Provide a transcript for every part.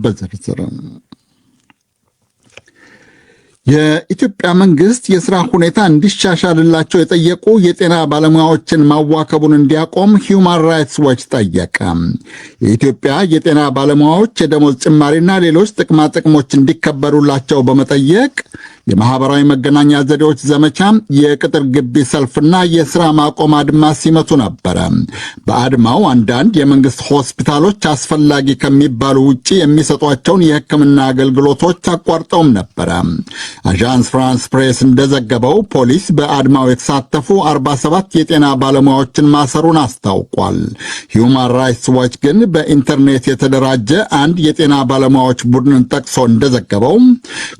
በዝርዝር የኢትዮጵያ መንግስት የሥራ ሁኔታ እንዲሻሻልላቸው የጠየቁ የጤና ባለሙያዎችን ማዋከቡን እንዲያቆም ሂውማን ራይትስ ዎች ጠየቀ። የኢትዮጵያ የጤና ባለሙያዎች የደሞዝ ጭማሪና ሌሎች ጥቅማ ጥቅሞች እንዲከበሩላቸው በመጠየቅ የማህበራዊ መገናኛ ዘዴዎች ዘመቻ፣ የቅጥር ግቢ ሰልፍና የሥራ ማቆም አድማ ሲመቱ ነበረ። በአድማው አንዳንድ የመንግሥት ሆስፒታሎች አስፈላጊ ከሚባሉ ውጪ የሚሰጧቸውን የሕክምና አገልግሎቶች አቋርጠውም ነበረ። አዣንስ ፍራንስ ፕሬስ እንደዘገበው ፖሊስ በአድማው የተሳተፉ 47 የጤና ባለሙያዎችን ማሰሩን አስታውቋል። ሂውማን ራይትስ ዎች ግን በኢንተርኔት የተደራጀ አንድ የጤና ባለሙያዎች ቡድንን ጠቅሶ እንደዘገበው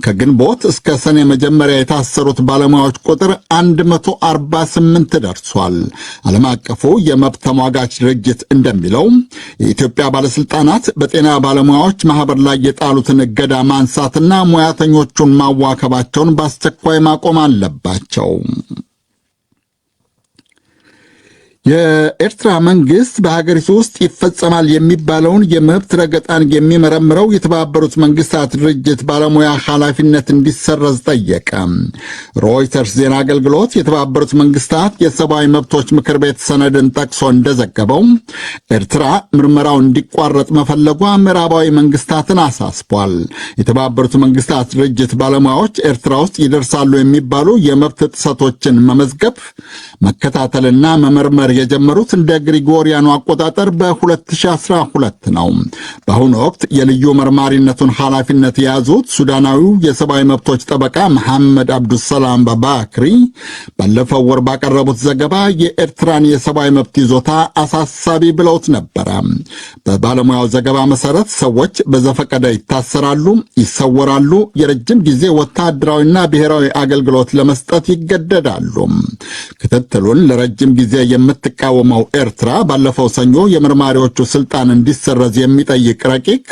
ከግንቦት እስከ ሰኔ መጀመሪያ የታሰሩት ባለሙያዎች ቁጥር 148 ደርሷል። ዓለም አቀፉ የመብት ተሟጋች ድርጅት እንደሚለው የኢትዮጵያ ባለስልጣናት በጤና ባለሙያዎች ማህበር ላይ የጣሉትን እገዳ ማንሳትና ሙያተኞቹን ማዋከባቸውን በአስቸኳይ ማቆም አለባቸው። የኤርትራ መንግስት በሀገሪቱ ውስጥ ይፈጸማል የሚባለውን የመብት ረገጣን የሚመረምረው የተባበሩት መንግስታት ድርጅት ባለሙያ ኃላፊነት እንዲሰረዝ ጠየቀ። ሮይተርስ ዜና አገልግሎት የተባበሩት መንግስታት የሰብአዊ መብቶች ምክር ቤት ሰነድን ጠቅሶ እንደዘገበው ኤርትራ ምርመራው እንዲቋረጥ መፈለጓ ምዕራባዊ መንግስታትን አሳስቧል። የተባበሩት መንግስታት ድርጅት ባለሙያዎች ኤርትራ ውስጥ ይደርሳሉ የሚባሉ የመብት ጥሰቶችን መመዝገብ፣ መከታተልና መመርመር የጀመሩት እንደ ግሪጎሪያኑ አቆጣጠር በ2012 ነው። በአሁኑ ወቅት የልዩ መርማሪነቱን ኃላፊነት የያዙት ሱዳናዊው የሰብአዊ መብቶች ጠበቃ መሐመድ አብዱሰላም ባባክሪ ባለፈው ወር ባቀረቡት ዘገባ የኤርትራን የሰብአዊ መብት ይዞታ አሳሳቢ ብለውት ነበረ። በባለሙያው ዘገባ መሰረት ሰዎች በዘፈቀደ ይታሰራሉ፣ ይሰወራሉ፣ የረጅም ጊዜ ወታደራዊና ብሔራዊ አገልግሎት ለመስጠት ይገደዳሉ። ክትትሉን ለረጅም ጊዜ የምትቃወመው ኤርትራ ባለፈው ሰኞ የመርማሪዎቹ ስልጣን እንዲሰረዝ የሚጠይቅ ረቂቅ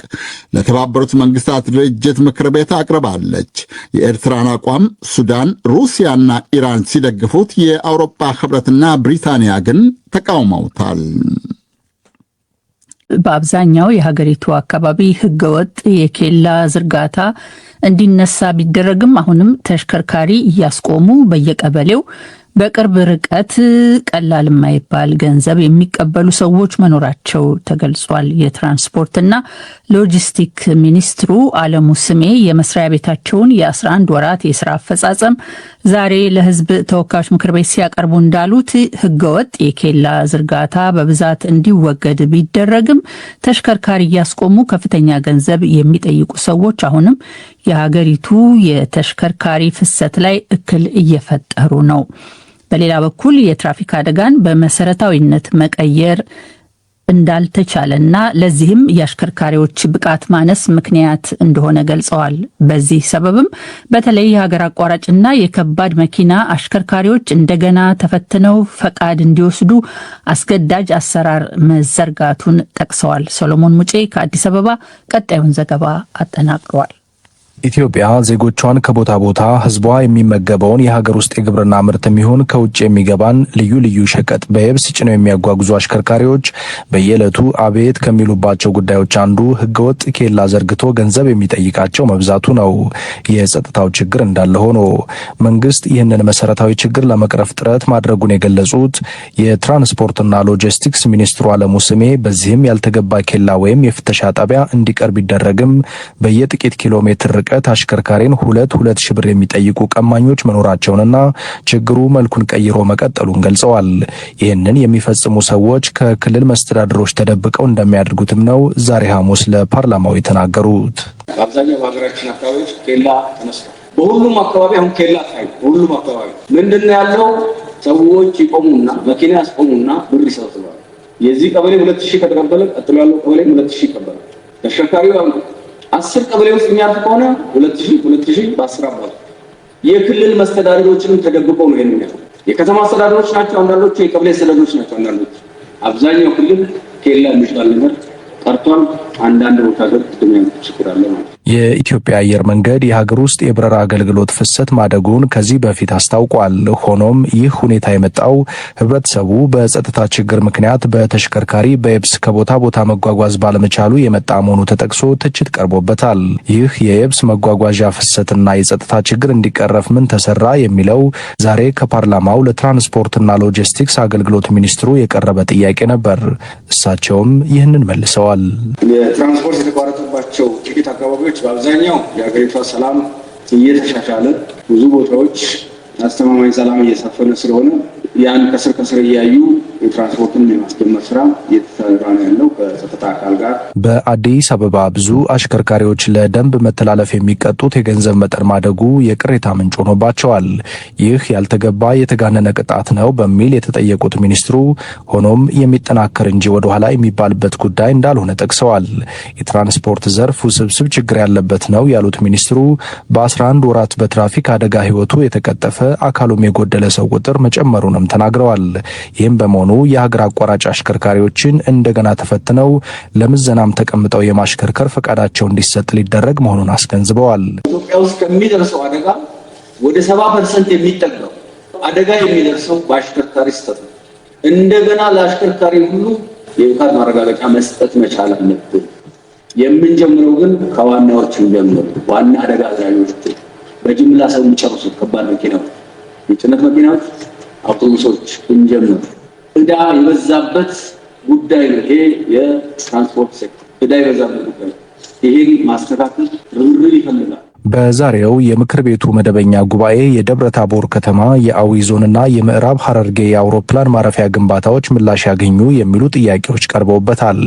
ለተባበሩት መንግስታት ድርጅት ምክር ቤት አቅርባለች። የኤርትራን አቋም ሱዳን፣ ሩሲያና ኢራን ሲደግፉት የአውሮፓ ህብረትና ብሪታንያ ግን ተቃውመውታል። በአብዛኛው የሀገሪቱ አካባቢ ህገወጥ የኬላ ዝርጋታ እንዲነሳ ቢደረግም አሁንም ተሽከርካሪ እያስቆሙ በየቀበሌው በቅርብ ርቀት ቀላል የማይባል ገንዘብ የሚቀበሉ ሰዎች መኖራቸው ተገልጿል። የትራንስፖርትና ሎጂስቲክ ሚኒስትሩ አለሙ ስሜ የመስሪያ ቤታቸውን የ11 ወራት የስራ አፈጻጸም ዛሬ ለህዝብ ተወካዮች ምክር ቤት ሲያቀርቡ እንዳሉት ህገወጥ የኬላ ዝርጋታ በብዛት እንዲወገድ ቢደረግም ተሽከርካሪ እያስቆሙ ከፍተኛ ገንዘብ የሚጠይቁ ሰዎች አሁንም የሀገሪቱ የተሽከርካሪ ፍሰት ላይ እክል እየፈጠሩ ነው። በሌላ በኩል የትራፊክ አደጋን በመሰረታዊነት መቀየር እንዳልተቻለና ለዚህም የአሽከርካሪዎች ብቃት ማነስ ምክንያት እንደሆነ ገልጸዋል። በዚህ ሰበብም በተለይ የሀገር አቋራጭና የከባድ መኪና አሽከርካሪዎች እንደገና ተፈትነው ፈቃድ እንዲወስዱ አስገዳጅ አሰራር መዘርጋቱን ጠቅሰዋል። ሰሎሞን ሙጬ ከአዲስ አበባ ቀጣዩን ዘገባ አጠናቅሯል። ኢትዮጵያ ዜጎቿን ከቦታ ቦታ ህዝቧ የሚመገበውን የሀገር ውስጥ የግብርና ምርት የሚሆን ከውጭ የሚገባን ልዩ ልዩ ሸቀጥ በየብስ ጭነው የሚያጓጉዙ አሽከርካሪዎች በየዕለቱ አቤት ከሚሉባቸው ጉዳዮች አንዱ ህገወጥ ኬላ ዘርግቶ ገንዘብ የሚጠይቃቸው መብዛቱ ነው። የጸጥታው ችግር እንዳለ ሆኖ መንግስት ይህንን መሰረታዊ ችግር ለመቅረፍ ጥረት ማድረጉን የገለጹት የትራንስፖርትና ሎጂስቲክስ ሚኒስትሩ አለሙ ስሜ በዚህም ያልተገባ ኬላ ወይም የፍተሻ ጣቢያ እንዲቀር ቢደረግም በየጥቂት ኪሎ ሜትር አሽከርካሪን 2 ሺህ ብር የሚጠይቁ ቀማኞች መኖራቸውንና ችግሩ መልኩን ቀይሮ መቀጠሉን ገልጸዋል። ይህንን የሚፈጽሙ ሰዎች ከክልል መስተዳድሮች ተደብቀው እንደሚያደርጉትም ነው ዛሬ ሐሙስ ለፓርላማው የተናገሩት። አብዛኛው ሀገራችን አካባቢዎች ኬላ ተነስቷል። በሁሉም አካባቢ አሁን ኬላ ታይ በሁሉም አካባቢ ምንድነው ያለው? ሰዎች ይቆሙና መኪና ያስቆሙና ብር ይሰጡታል። የዚህ ቀበሌ 2000 ከተቀበለ ቀጥሎ ያለው ቀበሌ 2000 ይቀበላል። ተሽከርካሪው 10 ቀበሌ ውስጥ የሚያልፍ ከሆነ 2000 በ10 አባል የክልል መስተዳድሮችንም ተደብቀው ነው የሚያለው። የከተማ አስተዳደሮች ናቸው አንዳንዶቹ፣ የቀበሌ አስተዳደሮች ናቸው አንዳንዶቹ። አብዛኛው ክልል ኬላ የሚባል ነገር ቀርቷል። አንዳንድ ቦታ ግን ችግር አለ ማለት። የኢትዮጵያ አየር መንገድ የሀገር ውስጥ የበረራ አገልግሎት ፍሰት ማደጉን ከዚህ በፊት አስታውቋል። ሆኖም ይህ ሁኔታ የመጣው ህብረተሰቡ በጸጥታ ችግር ምክንያት በተሽከርካሪ በየብስ ከቦታ ቦታ መጓጓዝ ባለመቻሉ የመጣ መሆኑ ተጠቅሶ ትችት ቀርቦበታል። ይህ የየብስ መጓጓዣ ፍሰትና የጸጥታ ችግር እንዲቀረፍ ምን ተሰራ የሚለው ዛሬ ከፓርላማው ለትራንስፖርትና ሎጂስቲክስ አገልግሎት ሚኒስትሩ የቀረበ ጥያቄ ነበር። እሳቸውም ይህንን መልሰዋል። የትራንስፖርት የተቋረጠባቸው ጥቂት አካባቢዎች በአብዛኛው የሀገሪቷ ሰላም እየተሻሻለ ብዙ ቦታዎች አስተማማኝ ሰላም እየሰፈነ ስለሆነ ያን ከስር ከስር እያዩ የትራንስፖርትን የማስጀመር ስራ እየተሰራ ነው ያለው ከጸጥታ አካል ጋር። በአዲስ አበባ ብዙ አሽከርካሪዎች ለደንብ መተላለፍ የሚቀጡት የገንዘብ መጠን ማደጉ የቅሬታ ምንጭ ሆኖባቸዋል። ይህ ያልተገባ የተጋነነ ቅጣት ነው በሚል የተጠየቁት ሚኒስትሩ ሆኖም የሚጠናከር እንጂ ወደኋላ የሚባልበት ጉዳይ እንዳልሆነ ጠቅሰዋል። የትራንስፖርት ዘርፍ ውስብስብ ችግር ያለበት ነው ያሉት ሚኒስትሩ በ11 ወራት በትራፊክ አደጋ ህይወቱ የተቀጠፈ አካሉም የጎደለ ሰው ቁጥር መጨመሩንም ተናግረዋል። ይህም በመሆኑ የሀገር አቋራጭ አሽከርካሪዎችን እንደገና ተፈትነው ለምዘናም ተቀምጠው የማሽከርከር ፈቃዳቸው እንዲሰጥ ሊደረግ መሆኑን አስገንዝበዋል። ኢትዮጵያ ውስጥ ከሚደርሰው አደጋ ወደ 70% የሚጠጋው አደጋ የሚደርሰው በአሽከርካሪ ስህተት ነው። እንደገና ለአሽከርካሪ ሁሉ የብቃት ማረጋገጫ መስጠት መቻል አለብን። የምንጀምረው ግን ከዋናዎቹ ጀምሮ ዋና አደጋ አድራጊዎች በጅምላ ሰው የሚጨርሱት ከባድ መኪናዎች፣ የጭነት መኪናዎች፣ አውቶቡሶች እንጀምር። ዕዳ የበዛበት ጉዳይ ነው ይሄ የትራንስፖርት ሴክተር ዕዳ የበዛበት ጉዳይ። ይሄን ማስተካከል ርብርብ ይፈልጋል። በዛሬው የምክር ቤቱ መደበኛ ጉባኤ የደብረ ታቦር ከተማ የአዊ ዞንና የምዕራብ ሐረርጌ የአውሮፕላን ማረፊያ ግንባታዎች ምላሽ ያገኙ የሚሉ ጥያቄዎች ቀርበውበታል።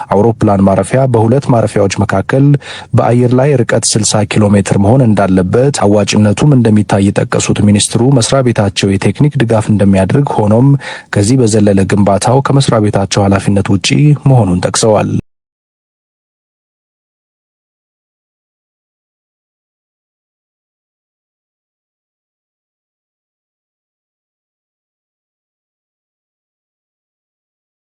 አውሮፕላን ማረፊያ በሁለት ማረፊያዎች መካከል በአየር ላይ ርቀት 60 ኪሎ ሜትር መሆን እንዳለበት አዋጭነቱም እንደሚታይ የጠቀሱት ሚኒስትሩ መስሪያ ቤታቸው የቴክኒክ ድጋፍ እንደሚያደርግ ሆኖም ከዚህ በዘለለ ግንባታው ከመስሪያ ቤታቸው ኃላፊነት ውጪ መሆኑን ጠቅሰዋል።